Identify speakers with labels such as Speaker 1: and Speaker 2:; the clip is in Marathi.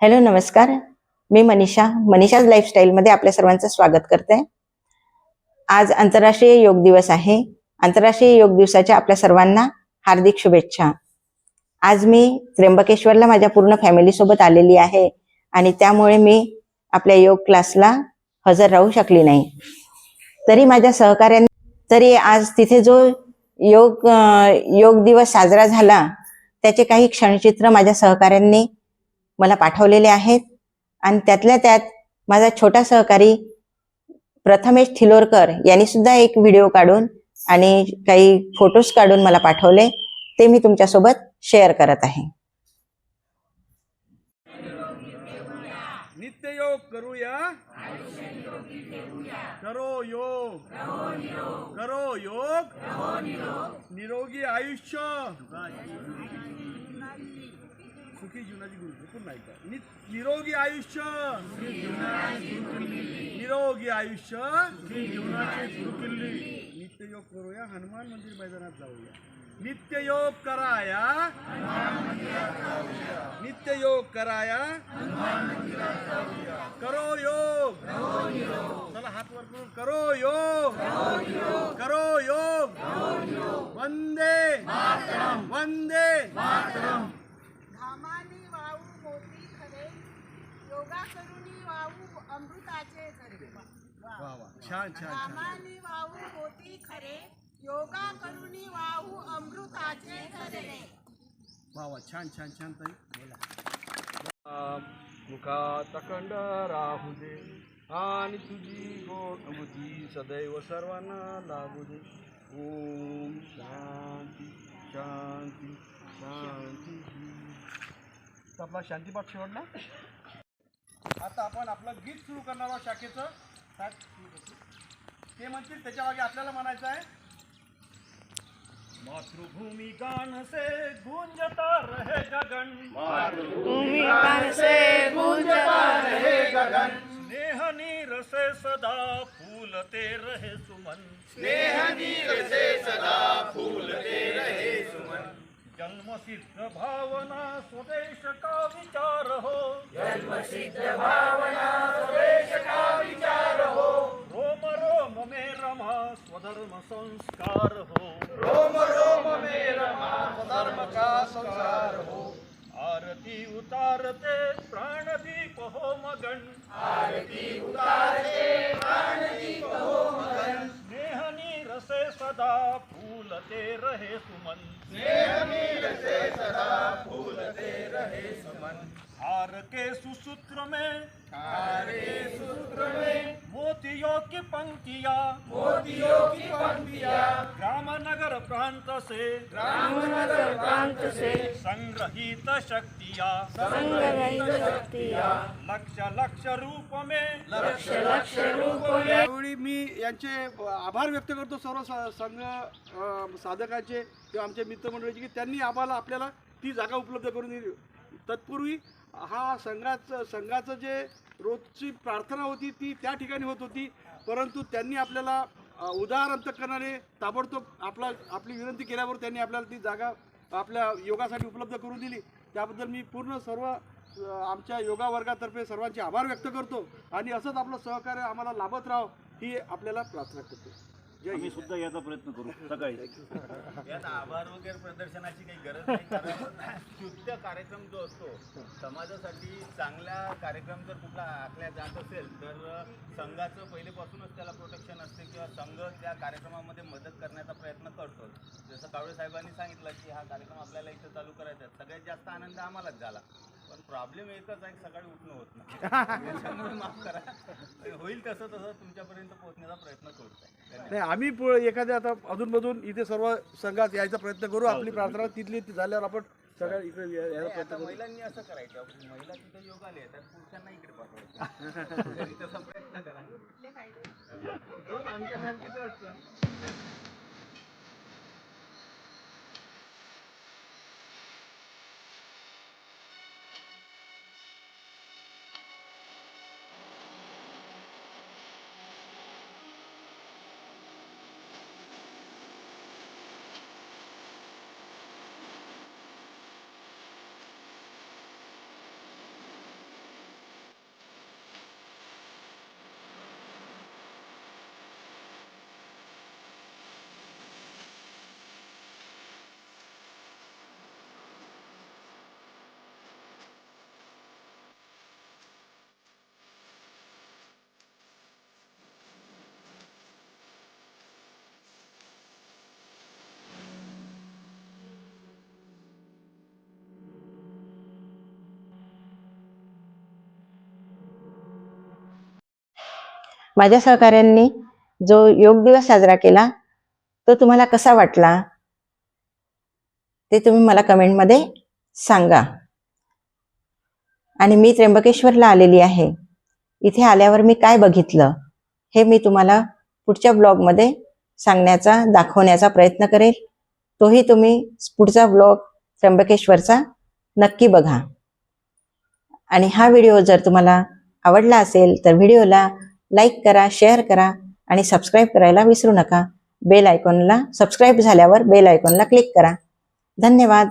Speaker 1: हॅलो नमस्कार. मी मनीषाज लाईफस्टाईलमध्ये आपल्या सर्वांचं स्वागत करते. आज आंतरराष्ट्रीय योग दिवस आहे. आंतरराष्ट्रीय योग दिवसाच्या आपल्या सर्वांना हार्दिक शुभेच्छा. आज मी त्र्यंबकेश्वरला माझ्या पूर्ण फॅमिलीसोबत आलेली आहे आणि त्यामुळे मी आपल्या योग क्लासला हजर राहू शकली नाही. तरी आज तिथे जो योग दिवस साजरा झाला त्याचे काही क्षणचित्र माझ्या सहकाऱ्यांनी मला पाठवलेले आहेत आणि त्यातल्या त्यात माझा छोटा सहकारी प्रथमेश थिलोरकर यांनी सुद्धा एक व्हिडिओ काढून आणि काही फोटोज काढून मला पाठवले. ते मी तुमच्यासोबत शेअर करत आहे.
Speaker 2: नित्य योग करूया, करो योग, करो योग, निरोगी आयुष्य, सुखी जीवनाची गुरु पुन्हा एकदा निरोगी आयुष्य, निरोगी आयुष्य, नित्य योग करूया, हनुमान मंदिर मैदानात जाऊया. नित्य योग कराया, नित्य योग कराया, करो योग, चला हात वर करून करो योग, करो योग, वंदे वंदे
Speaker 3: धामानी वाहू मोती खरे, योगा करुणी वाहू अमृताचे झरे.
Speaker 2: वा वा छान छान छान.
Speaker 3: धामानी वाहू मोती खरे, योगा करुणी वाहू अमृताचे झरे.
Speaker 2: वा वा छान छान छान ताई बोला. मुखात अखंड राहू दे आणि तुझी गोड बुद्धी सदैव सर्वांना लागू दे. ओम शांती शांती शांती. आपला शांतीपाठ शेवटला. आता आपण आपलं गीत सुरू करणार आहोत शाखेचं. ते म्हणतील त्याच्या मागे आपल्याला म्हणायचं आहे. मातृभूमि गान से गूंजता रहे गगन,
Speaker 4: मातृभूमि गान से गूंजता रहे गगन,
Speaker 2: स्नेह नीर से सदा फूलते रहे सुमन,
Speaker 4: स्नेह नीर से सदा फूलते रहे सुमन.
Speaker 2: जन्म सिद्ध भावना स्वदेश का विचार हो,
Speaker 4: जन्म सिद्ध भावना स्वदेश का विचार हो,
Speaker 2: रोम रोम में रमा स्वधर्म संस्कार हो,
Speaker 4: रोम रोम में रमा स्वधर्म का संस्कार हो.
Speaker 2: आरती उतारते प्राणदीप हो मगन,
Speaker 4: आरती उतारते प्राणदीप हो मगन,
Speaker 2: स्नेह नीर से सदा फूलते रहे सुमन,
Speaker 4: स्नेह नीर से सदा फूलते रहे सुमन.
Speaker 2: हार के सुसूत्र में,
Speaker 4: हारे सूत्र में
Speaker 2: मोतियों की पंक्तियाँ,
Speaker 4: मोतियों की पंक्तियाँ,
Speaker 2: ग्राम नगर प्रांत से,
Speaker 4: ग्राम नगर प्रांत से
Speaker 2: संग्रहित शक्तियाँ,
Speaker 4: संग्रहित शक्तियाँ,
Speaker 2: लक्ष लक्ष रूप में,
Speaker 4: लक्ष्य लक्ष्य रूप में.
Speaker 2: यावेळी मी यांचे आभार व्यक्त करतो सर्व संघ साधकांचे किंवा आमच्या मित्रमंडळीचे की त्यांनी आम्हाला आपल्याला ती जागा उपलब्ध करून दिली. तत्पूर्वी हा संघाचं जे रोजची प्रार्थना होती ती त्या ठिकाणी होत होती, परंतु त्यांनी आपल्याला उदार अंतःकरणाने ताबडतोब आपली विनंती केल्यावर त्यांनी आपल्याला ती जागा आपल्या योगासाठी उपलब्ध करून दिली. त्याबद्दल मी पूर्ण सर्व आमच्या योगा वर्गातर्फे सर्वांचे आभार व्यक्त करतो आणि असंच आपलं सहकार्य आम्हाला लाभत राहो ही आपल्याला प्रार्थना करतो.
Speaker 5: आम्ही सुद्धा याचा प्रयत्न करू सकाळी.
Speaker 6: यात आभार वगैरे प्रदर्शनाची काही गरज नाही, कारण शुद्ध कार्यक्रम जो असतो समाजासाठी चांगला कार्यक्रम जर कुठला आखला जात असेल तर संघाचं पहिलेपासूनच त्याला प्रोटेक्शन असते किंवा संघ त्या कार्यक्रमामध्ये मदत करण्याचा प्रयत्न करतो. जसं कावळे साहेबांनी सांगितलं की हा कार्यक्रम आपल्याला इथं चालू करायचा आहे, सगळ्यात जास्त आनंद आम्हालाच झाला. पण प्रॉब्लेम एकच आहे, सकाळी उठणं होत नाही. त्याच्यामुळे माफ करा, होईल तसं तुमच्यापर्यंत पोहोचण्याचा प्रयत्न करतोय.
Speaker 2: नाही आम्ही एखाद्या आता अधूनमधून इथे सर्व संघात यायचा प्रयत्न करू. आपली प्रार्थना तिथली झाल्यावर आपण सगळ्या इकडे यायचा
Speaker 6: आता
Speaker 2: प्रयत्न करू.
Speaker 6: महिलांनी असं करायचं, महिला तिथे योग आले तर पुरुषांना इकडे पाठवायचं. तसा प्रयत्न करा. आमच्यासारखीच असतं.
Speaker 1: माझ्या सहकाऱ्यांनी जो योग दिवस साजरा केला तो तुम्हाला कसा वाटला ते तुम्ही मला कमेंटमध्ये सांगा. आणि मी त्र्यंबकेश्वरला आलेली आहे. इथे आल्यावर मी काय बघितलं हे मी तुम्हाला पुढच्या ब्लॉगमध्ये सांगण्याचा दाखवण्याचा प्रयत्न करेल. तोही तुम्ही पुढचा ब्लॉग त्र्यंबकेश्वरचा नक्की बघा. आणि हा व्हिडिओ जर तुम्हाला आवडला असेल तर व्हिडिओला लाईक करा, शेअर करा आणि सबस्क्राईब करायला विसरू नका. बेल आयकॉनला सबस्क्राईब झाल्यावर बेल आयकॉनला क्लिक करा. धन्यवाद.